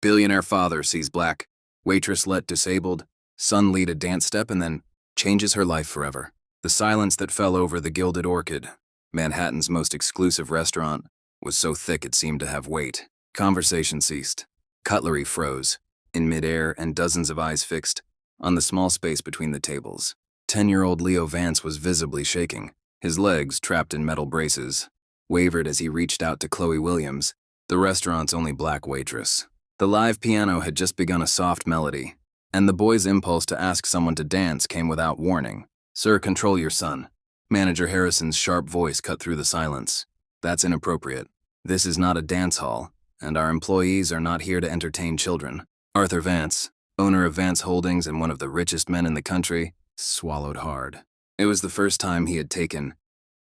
Billionaire father sees black. Waitress let disabled. Son lead a dance step and then changes her life forever. The silence that fell over the Gilded Orchid, Manhattan's most exclusive restaurant, was so thick it seemed to have weight. Conversation ceased. Cutlery froze, in midair and dozens of eyes fixed on the small space between the tables. 10-year-old Leo Vance was visibly shaking. His legs, trapped in metal braces, wavered as he reached out to Chloe Williams, the restaurant's only black waitress. The live piano had just begun a soft melody, and the boy's impulse to ask someone to dance came without warning. "Sir, control your son." Manager Harrison's sharp voice cut through the silence. "That's inappropriate. This is not a dance hall, and our employees are not here to entertain children." Arthur Vance, owner of Vance Holdings and one of the richest men in the country, swallowed hard. It was the first time he had taken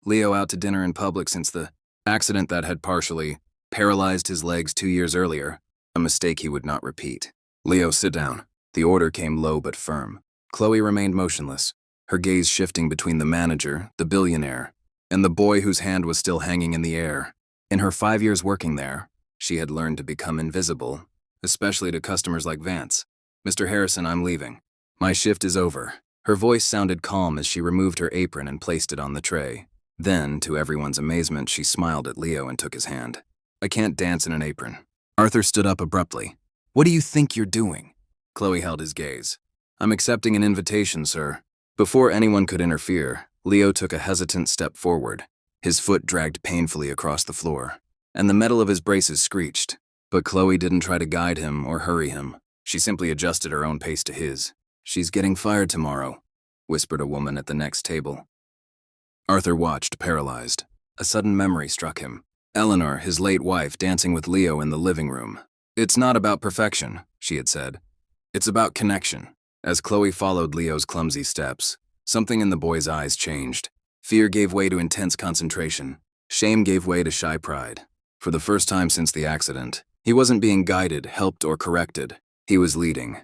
Leo out to dinner in public since the accident that had partially paralyzed his legs 2 years earlier, a mistake he would not repeat. "Leo, sit down." The order came low but firm. Chloe remained motionless, her gaze shifting between the manager, the billionaire, and the boy whose hand was still hanging in the air. In her 5 years working there, she had learned to become invisible, especially to customers like Vance. "Mr. Harrison, I'm leaving. My shift is over." Her voice sounded calm as she removed her apron and placed it on the tray. Then, to everyone's amazement, she smiled at Leo and took his hand. "I can't dance in an apron." Arthur stood up abruptly. "What do you think you're doing?" Chloe held his gaze. "I'm accepting an invitation, sir." Before anyone could interfere, Leo took a hesitant step forward. His foot dragged painfully across the floor, and the metal of his braces screeched. But Chloe didn't try to guide him or hurry him. She simply adjusted her own pace to his. "She's getting fired tomorrow," whispered a woman at the next table. Arthur watched, paralyzed. A sudden memory struck him. Eleanor, his late wife, dancing with Leo in the living room. "It's not about perfection," she had said. "It's about connection." As Chloe followed Leo's clumsy steps, something in the boy's eyes changed. Fear gave way to intense concentration. Shame gave way to shy pride. For the first time since the accident, he wasn't being guided, helped, or corrected. He was leading.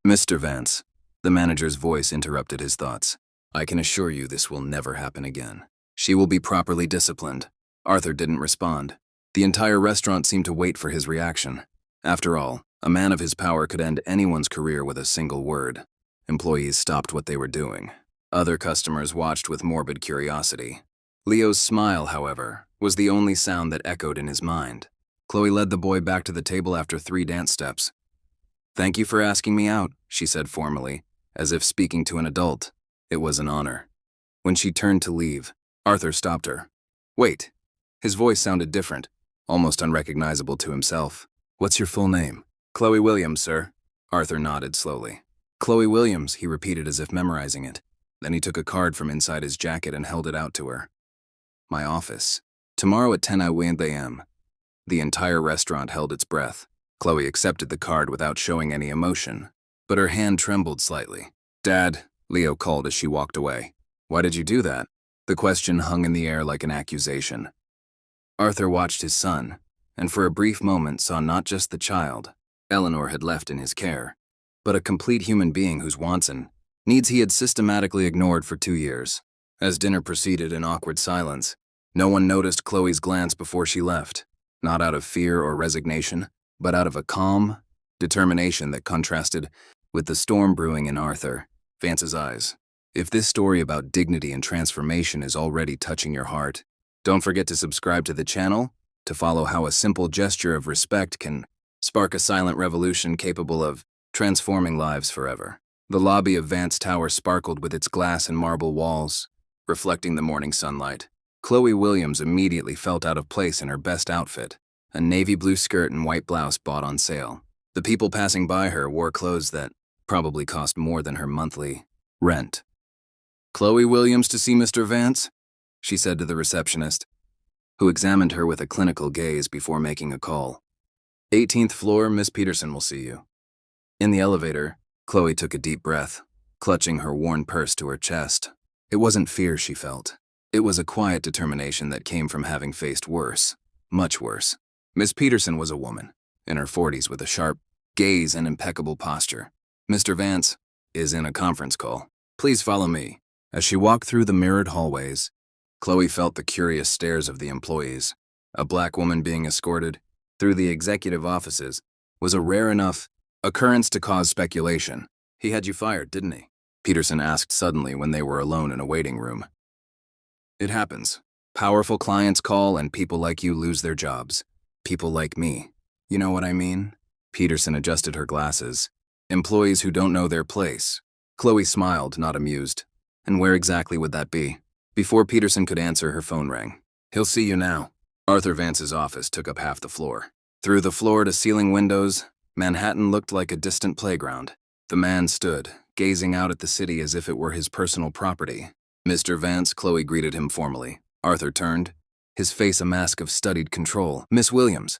"Mr. Vance," the manager's voice interrupted his thoughts. "I can assure you this will never happen again. She will be properly disciplined." Arthur didn't respond. The entire restaurant seemed to wait for his reaction. After all, a man of his power could end anyone's career with a single word. Employees stopped what they were doing. Other customers watched with morbid curiosity. Leo's smile, however, was the only sound that echoed in his mind. Chloe led the boy back to the table after 3 dance steps. "Thank you for asking me out," she said formally, as if speaking to an adult. It was an honor. When she turned to leave, Arthur stopped her. "Wait." His voice sounded different, almost unrecognizable to himself. "What's your full name?" "Chloe Williams, sir." Arthur nodded slowly. "Chloe Williams," he repeated as if memorizing it. Then he took a card from inside his jacket and held it out to her. "My office. Tomorrow at 10 a.m. The entire restaurant held its breath. Chloe accepted the card without showing any emotion, but her hand trembled slightly. "Dad," Leo called as she walked away. "Why did you do that?" The question hung in the air like an accusation. Arthur watched his son, and for a brief moment saw not just the child Eleanor had left in his care, but a complete human being whose wants and needs he had systematically ignored for 2 years. As dinner proceeded in awkward silence, no one noticed Chloe's glance before she left, not out of fear or resignation, but out of a calm determination that contrasted with the storm brewing in Arthur Vance's eyes. If this story about dignity and transformation is already touching your heart, don't forget to subscribe to the channel to follow how a simple gesture of respect can spark a silent revolution capable of transforming lives forever. The lobby of Vance Tower sparkled with its glass and marble walls, reflecting the morning sunlight. Chloe Williams immediately felt out of place in her best outfit, a navy blue skirt and white blouse bought on sale. The people passing by her wore clothes that probably cost more than her monthly rent. "Chloe Williams to see Mr. Vance?" she said to the receptionist, who examined her with a clinical gaze before making a call. 18th floor, Miss Peterson will see you." In the elevator, Chloe took a deep breath, clutching her worn purse to her chest. It wasn't fear she felt. It was a quiet determination that came from having faced worse, much worse. Miss Peterson was a woman, in her 40s with a sharp gaze and impeccable posture. "Mr. Vance is in a conference call. Please follow me." As she walked through the mirrored hallways, Chloe felt the curious stares of the employees. A black woman being escorted through the executive offices, was a rare enough occurrence to cause speculation. He had you fired, didn't he? Peterson asked suddenly when they were alone in a waiting room. It happens. Powerful clients call and people like you lose their jobs. People like me. You know what I mean? Peterson adjusted her glasses. Employees who don't know their place. Chloe smiled, not amused. And where exactly would that be? Before Peterson could answer, her phone rang. He'll see you now. Arthur Vance's office took up half the floor. Through the floor-to-ceiling windows, Manhattan looked like a distant playground. The man stood, gazing out at the city as if it were his personal property. Mr. Vance, Chloe greeted him formally. Arthur turned, his face a mask of studied control. Miss Williams.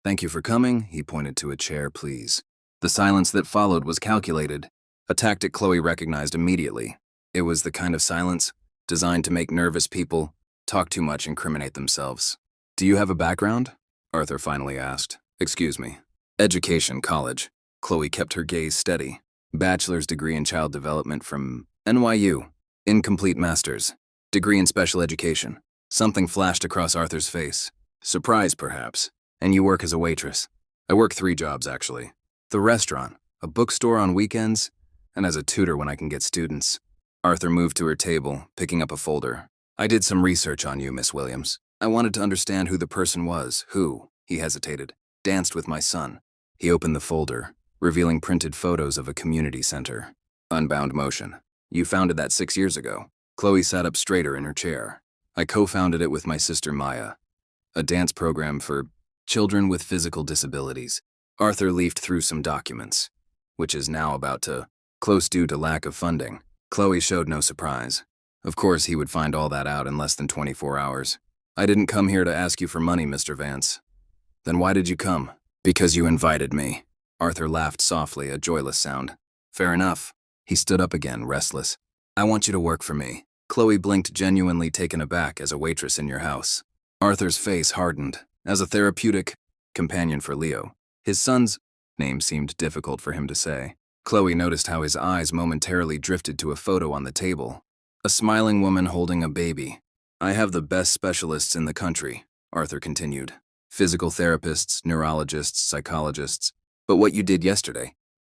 Thank you for coming, he pointed to a chair, please. The silence that followed was calculated, a tactic Chloe recognized immediately. It was the kind of silence designed to make nervous people talk too much, incriminate themselves. Do you have a background? Arthur finally asked. Excuse me. Education, college. Chloe kept her gaze steady. Bachelor's degree in child development from NYU. Incomplete master's. Degree in special education. Something flashed across Arthur's face. Surprise, perhaps. And you work as a waitress. I work 3 jobs, actually. The restaurant, a bookstore on weekends, and as a tutor when I can get students. Arthur moved to her table, picking up a folder. I did some research on you, Miss Williams. I wanted to understand who the person was who, he hesitated, danced with my son. He opened the folder, revealing printed photos of a community center. Unbound Motion. You founded that 6 years ago. Chloe sat up straighter in her chair. I co-founded it with my sister Maya, a dance program for children with physical disabilities. Arthur leafed through some documents, which is now about to close due to lack of funding. Chloe showed no surprise. Of course, he would find all that out in less than 24 hours. I didn't come here to ask you for money, Mr. Vance. Then why did you come? Because you invited me. Arthur laughed softly, a joyless sound. Fair enough. He stood up again, restless. I want you to work for me. Chloe blinked, genuinely taken aback, as a waitress in your house. Arthur's face hardened, as a therapeutic companion for Leo. His son's name seemed difficult for him to say. Chloe noticed how his eyes momentarily drifted to a photo on the table. A smiling woman holding a baby. I have the best specialists in the country, Arthur continued. Physical therapists, neurologists, psychologists. But what you did yesterday?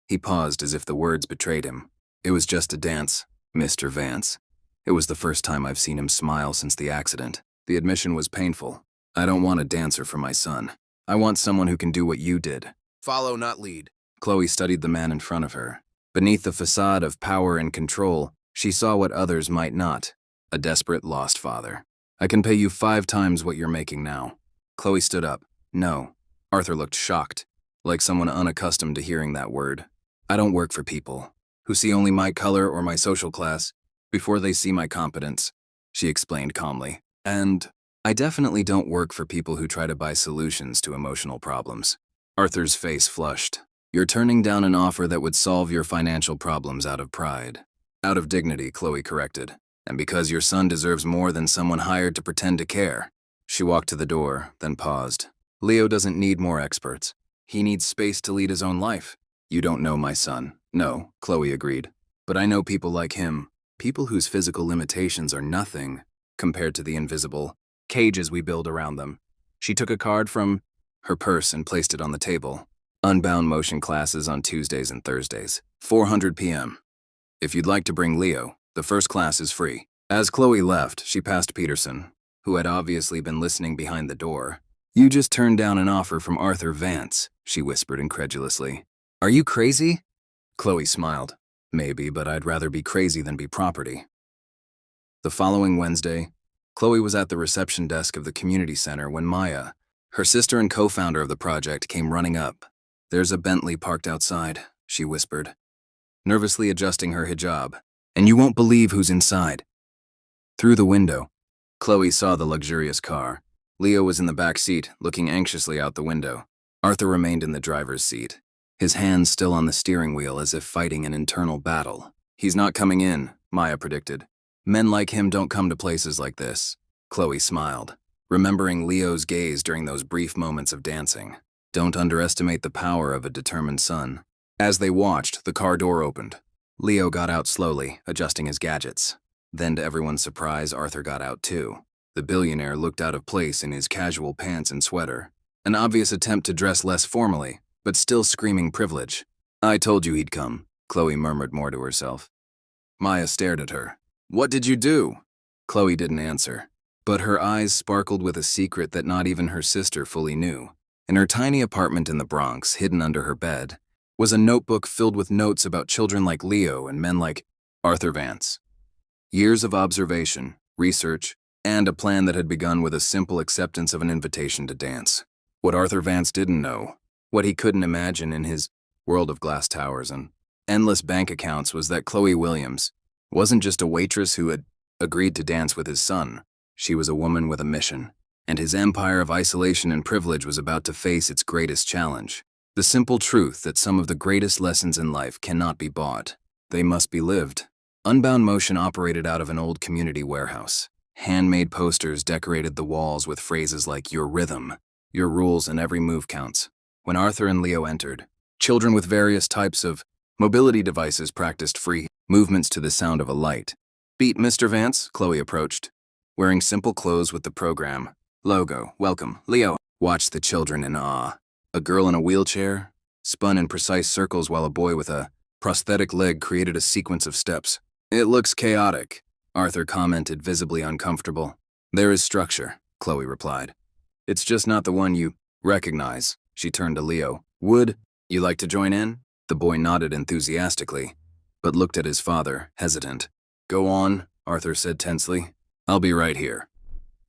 He paused as if the words betrayed him. It was just a dance, Mr. Vance. It was the first time I've seen him smile since the accident. The admission was painful. I don't want a dancer for my son. I want someone who can do what you did. Follow, not lead. Chloe studied the man in front of her. Beneath the facade of power and control, she saw what others might not. A desperate, lost father. I can pay you 5 times what you're making now. Chloe stood up. No. Arthur looked shocked, like someone unaccustomed to hearing that word. I don't work for people who see only my color or my social class before they see my competence, she explained calmly. And I definitely don't work for people who try to buy solutions to emotional problems. Arthur's face flushed. You're turning down an offer that would solve your financial problems out of pride. Out of dignity, Chloe corrected. And because your son deserves more than someone hired to pretend to care. She walked to the door, then paused. Leo doesn't need more experts. He needs space to lead his own life. You don't know my son. No, Chloe agreed. But I know people like him. People whose physical limitations are nothing compared to the invisible cages we build around them. She took a card from her purse and placed it on the table. Unbound Motion classes on Tuesdays and Thursdays, 400 p.m. If you'd like to bring Leo, the first class is free. As Chloe left, she passed Peterson, who had obviously been listening behind the door. You just turned down an offer from Arthur Vance, she whispered incredulously. Are you crazy? Chloe smiled. Maybe, but I'd rather be crazy than be property. The following Wednesday, Chloe was at the reception desk of the community center when Maya, her sister and co-founder of the project, came running up. There's a Bentley parked outside, she whispered, nervously adjusting her hijab. And you won't believe who's inside. Through the window, Chloe saw the luxurious car. Leo was in the back seat, looking anxiously out the window. Arthur remained in the driver's seat, his hands still on the steering wheel as if fighting an internal battle. He's not coming in, Maya predicted. Men like him don't come to places like this. Chloe smiled, remembering Leo's gaze during those brief moments of dancing. Don't underestimate the power of a determined son. As they watched, the car door opened. Leo got out slowly, adjusting his gadgets. Then, to everyone's surprise, Arthur got out too. The billionaire looked out of place in his casual pants and sweater, an obvious attempt to dress less formally. but still screaming privilege. I told you he'd come, Chloe murmured more to herself. Maya stared at her. What did you do? Chloe didn't answer, but her eyes sparkled with a secret that not even her sister fully knew. In her tiny apartment in the Bronx, hidden under her bed, was a notebook filled with notes about children like Leo and men like Arthur Vance. Years of observation, research, and a plan that had begun with a simple acceptance of an invitation to dance. What Arthur Vance didn't know, what he couldn't imagine in his world of glass towers and endless bank accounts, was that Chloe Williams wasn't just a waitress who had agreed to dance with his son. She was a woman with a mission, and his empire of isolation and privilege was about to face its greatest challenge. The simple truth that some of the greatest lessons in life cannot be bought. They must be lived. Unbound Motion operated out of an old community warehouse. Handmade posters decorated the walls with phrases like "your rhythm," "your rules," and "every move counts." When Arthur and Leo entered, children with various types of mobility devices practiced free movements to the sound of a light. "Beat Mr. Vance," Chloe approached, wearing simple clothes with the program logo, "Welcome, Leo." Watched the children in awe. A girl in a wheelchair spun in precise circles while a boy with a prosthetic leg created a sequence of steps. "It looks chaotic," Arthur commented, visibly uncomfortable. "There is structure," Chloe replied. "It's just not the one you recognize." She turned to Leo. "Would you like to join in?" The boy nodded enthusiastically, but looked at his father, hesitant. "Go on," Arthur said tensely. "I'll be right here."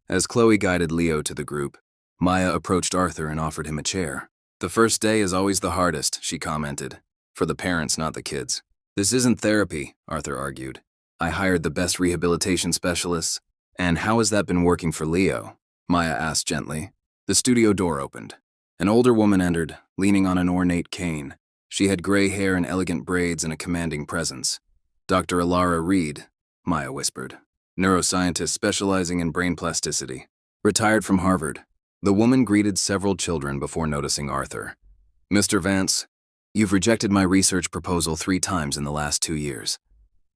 As Chloe guided Leo to the group, Maya approached Arthur and offered him a chair. "The first day is always the hardest," she commented. "For the parents, not the kids." "This isn't therapy," Arthur argued. "I hired the best rehabilitation specialists." "And how has that been working for Leo?" Maya asked gently. The studio door opened. An older woman entered, leaning on an ornate cane. She had gray hair and elegant braids and a commanding presence. "Dr. Alara Reed," Maya whispered. "Neuroscientist specializing in brain plasticity. Retired from Harvard." The woman greeted several children before noticing Arthur. "Mr. Vance, you've rejected my research proposal 3 times in the last 2 years.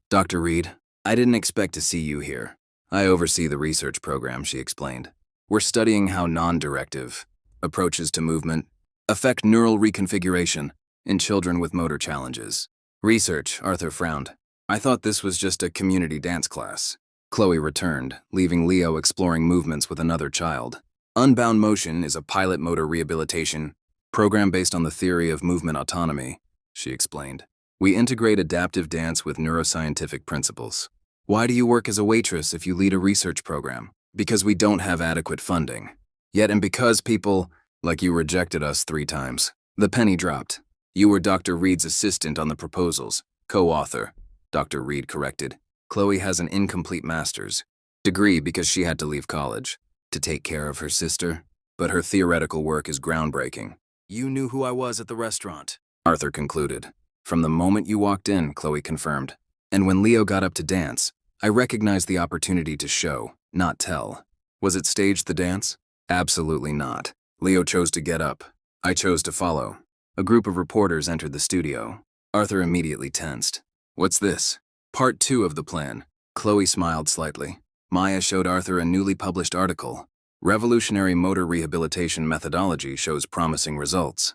Dr. Reed, I didn't expect to see you here. I oversee the research program," she explained. "We're studying how non-directive approaches to movement affect neural reconfiguration in children with motor challenges." "Research," Arthur frowned. "I thought this was just a community dance class." Chloe returned, leaving Leo exploring movements with another child. Unbound Motion is a pilot motor rehabilitation program based on the theory of movement autonomy, she explained. "We integrate adaptive dance with neuroscientific principles." "Why do you work as a waitress if you lead a research program?" "Because we don't have adequate funding. Yet, and because people like you rejected us 3 times. The penny dropped. You were Dr. Reed's assistant on the proposals. Co-author," Dr. Reed corrected. "Chloe has an incomplete master's degree because she had to leave college to take care of her sister, but her theoretical work is groundbreaking." "You knew who I was at the restaurant," Arthur concluded. "From the moment you walked in," Chloe confirmed. "And when Leo got up to dance, I recognized the opportunity to show, not tell." "Was it staged, the dance?" "Absolutely not. Leo chose to get up. I chose to follow." A group of reporters entered the studio. Arthur immediately tensed. "What's this?" "Part 2 of the plan." Chloe smiled slightly. Maya showed Arthur a newly published article. "Revolutionary motor rehabilitation methodology shows promising results."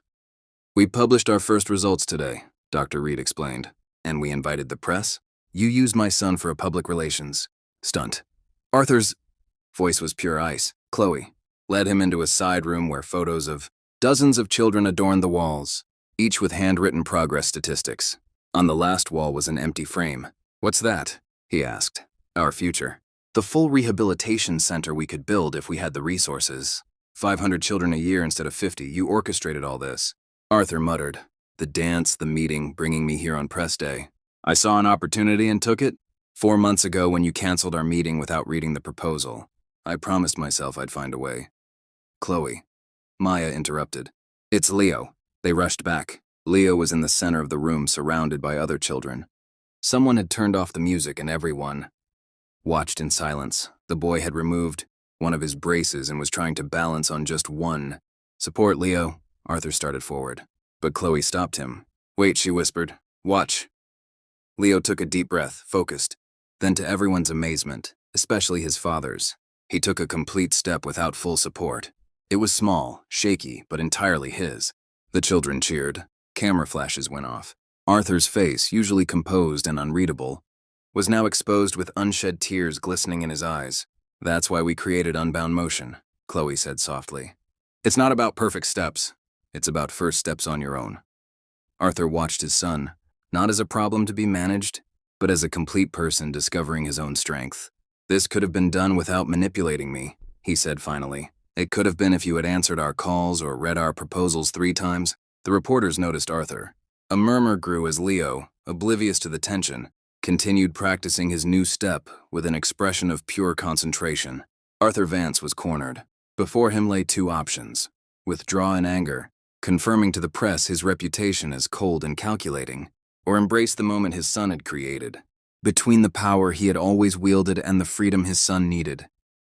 "We published our first results today," Dr. Reed explained. "And we invited the press? You used my son for a public relations stunt." Arthur's voice was pure ice. Chloe led him into a side room where photos of dozens of children adorned the walls, each with handwritten progress statistics. On the last wall was an empty frame. "What's that?" he asked. "Our future. The full rehabilitation center we could build if we had the resources. 500 children a year instead of 50. You orchestrated all this." Arthur muttered. "The dance, the meeting, bringing me here on press day. I saw an opportunity and took it. 4 months ago when you canceled our meeting without reading the proposal, I promised myself I'd find a way." "Chloe," Maya interrupted. "It's Leo." They rushed back. Leo was in the center of the room, surrounded by other children. Someone had turned off the music and everyone watched in silence. The boy had removed one of his braces and was trying to balance on just one. "Support, Leo." Arthur started forward, but Chloe stopped him. "Wait," she whispered. "Watch." Leo took a deep breath, focused. Then, to everyone's amazement, especially his father's, he took a complete step without full support. It was small, shaky, but entirely his. The children cheered. Camera flashes went off. Arthur's face, usually composed and unreadable, was now exposed with unshed tears glistening in his eyes. "That's why we created Unbound Motion," Chloe said softly. "It's not about perfect steps. It's about first steps on your own." Arthur watched his son, not as a problem to be managed, but as a complete person discovering his own strength. "This could have been done without manipulating me," he said finally. "It could have been if you had answered our calls or read our proposals 3 times. The reporters noticed Arthur. A murmur grew as Leo, oblivious to the tension, continued practicing his new step with an expression of pure concentration. Arthur Vance was cornered. Before him lay 2 options: withdraw in anger, confirming to the press his reputation as cold and calculating, or embrace the moment his son had created. Between the power he had always wielded and the freedom his son needed,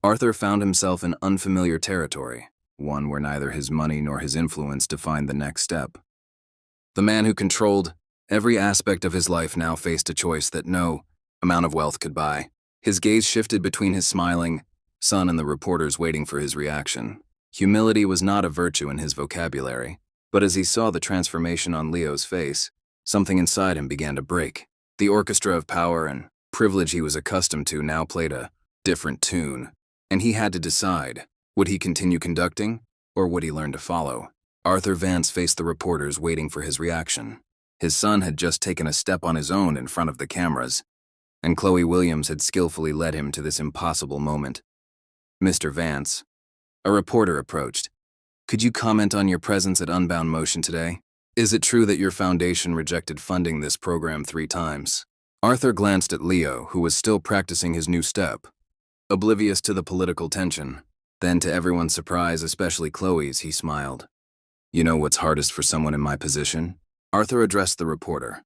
Arthur found himself in unfamiliar territory, one where neither his money nor his influence defined the next step. The man who controlled every aspect of his life now faced a choice that no amount of wealth could buy. His gaze shifted between his smiling son and the reporters waiting for his reaction. Humility was not a virtue in his vocabulary, but as he saw the transformation on Leo's face, something inside him began to break. The orchestra of power and privilege he was accustomed to now played a different tune, and he had to decide, would he continue conducting, or would he learn to follow? Arthur Vance faced the reporters waiting for his reaction. His son had just taken a step on his own in front of the cameras, and Chloe Williams had skillfully led him to this impossible moment. "Mr. Vance," a reporter approached, "could you comment on your presence at Unbound Motion today? Is it true that your foundation rejected funding this program 3 times? Arthur glanced at Leo, who was still practicing his new step, oblivious to the political tension. Then, to everyone's surprise, especially Chloe's, he smiled. "You know what's hardest for someone in my position?" Arthur addressed the reporter,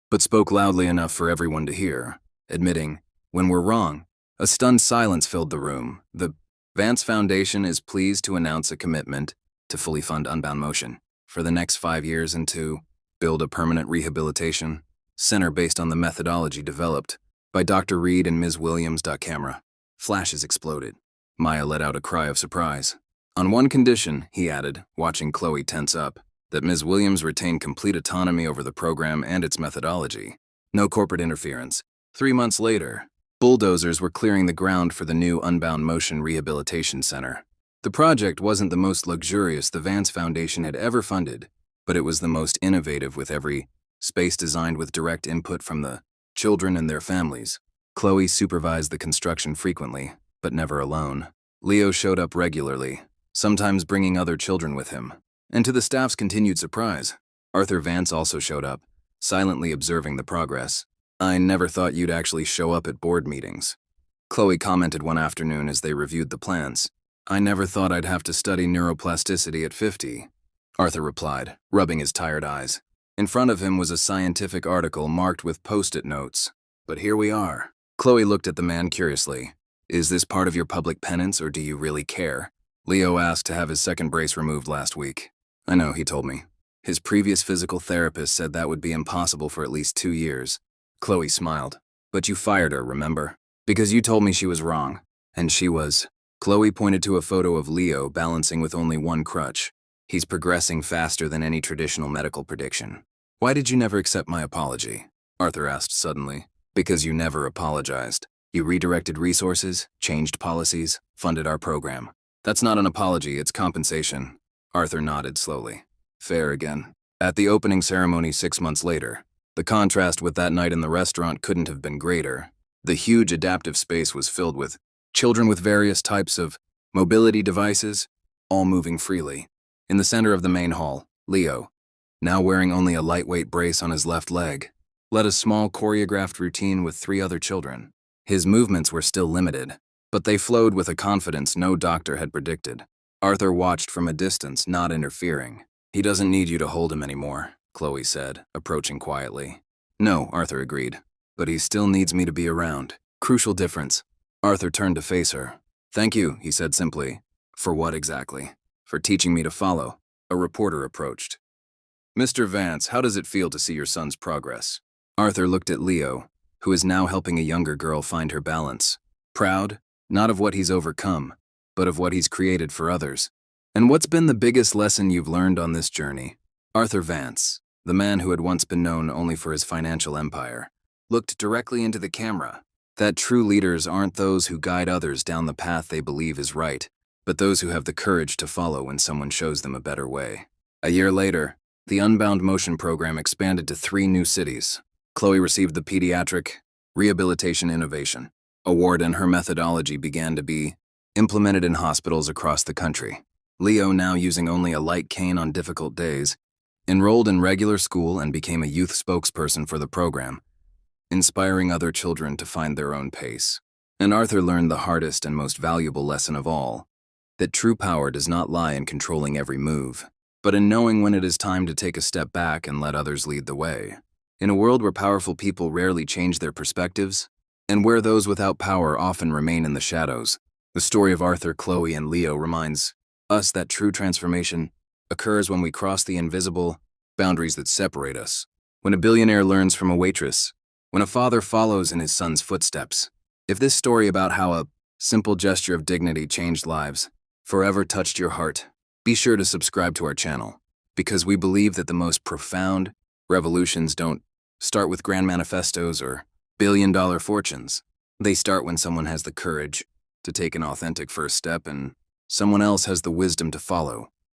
but spoke loudly enough for everyone to hear, admitting, "When we're wrong." A stunned silence filled the room. "The Vance Foundation is pleased to announce a commitment to fully fund Unbound Motion for the next 5 years and to build a permanent rehabilitation center based on the methodology developed by Dr. Reed and Ms. Williams. Camera flashes exploded. Maya let out a cry of surprise. "On one condition," he added, watching Chloe tense up, "that Ms. Williams retain complete autonomy over the program and its methodology. No corporate interference." 3 months later, bulldozers were clearing the ground for the new Unbound Motion Rehabilitation Center. The project wasn't the most luxurious the Vance Foundation had ever funded, but it was the most innovative, with every space designed with direct input from the children and their families. Chloe supervised the construction frequently, but never alone. Leo showed up regularly, sometimes bringing other children with him. And to the staff's continued surprise, Arthur Vance also showed up, silently observing the progress. "I never thought you'd actually show up at board meetings," Chloe commented one afternoon as they reviewed the plans. "I never thought I'd have to study neuroplasticity at 50, Arthur replied, rubbing his tired eyes. In front of him was a scientific article marked with post-it notes. "But here we are." Chloe looked at the man curiously. "Is this part of your public penance, or do you really care?" "Leo asked to have his second brace removed last week." "I know," he told me. "His previous physical therapist said that would be impossible for at least 2 years. Chloe smiled. "But you fired her, remember? Because you told me she was wrong. And she was." Chloe pointed to a photo of Leo balancing with only one crutch. "He's progressing faster than any traditional medical prediction." "Why did you never accept my apology?" Arthur asked suddenly. "Because you never apologized. You redirected resources, changed policies, funded our program. That's not an apology, it's compensation." Arthur nodded slowly. "Fair again." At the opening ceremony 6 months later, the contrast with that night in the restaurant couldn't have been greater. The huge adaptive space was filled with children with various types of mobility devices, all moving freely. In the center of the main hall, Leo, now wearing only a lightweight brace on his left leg, led a small choreographed routine with 3 other children. His movements were still limited, but they flowed with a confidence no doctor had predicted. Arthur watched from a distance, not interfering. "He doesn't need you to hold him anymore," Chloe said, approaching quietly. "No," Arthur agreed, "but he still needs me to be around. Crucial difference." Arthur turned to face her. "Thank you," he said simply. "For what exactly?" "For teaching me to follow." A reporter approached. "Mr. Vance, how does it feel to see your son's progress?" Arthur looked at Leo, who is now helping a younger girl find her balance. "Proud, not of what he's overcome, but of what he's created for others." "And what's been the biggest lesson you've learned on this journey?" Arthur Vance, the man who had once been known only for his financial empire, looked directly into the camera. That true leaders aren't those who guide others down the path they believe is right, but those who have the courage to follow when someone shows them a better way. A year later, the Unbound Motion program expanded to 3 new cities. Chloe received the Pediatric Rehabilitation Innovation Award, and her methodology began to be implemented in hospitals across the country. Leo, now using only a light cane on difficult days, enrolled in regular school and became a youth spokesperson for the program, inspiring other children to find their own pace. And Arthur learned the hardest and most valuable lesson of all, that true power does not lie in controlling every move, but in knowing when it is time to take a step back and let others lead the way. In a world where powerful people rarely change their perspectives, and where those without power often remain in the shadows, the story of Arthur, Chloe, and Leo reminds us that true transformation occurs when we cross the invisible boundaries that separate us. When a billionaire learns from a waitress, when a father follows in his son's footsteps. If this story about how a simple gesture of dignity changed lives forever touched your heart, be sure to subscribe to our channel, because we believe that the most profound revolutions don't start with grand manifestos or billion-dollar fortunes. They start when someone has the courage to take an authentic first step and someone else has the wisdom to follow.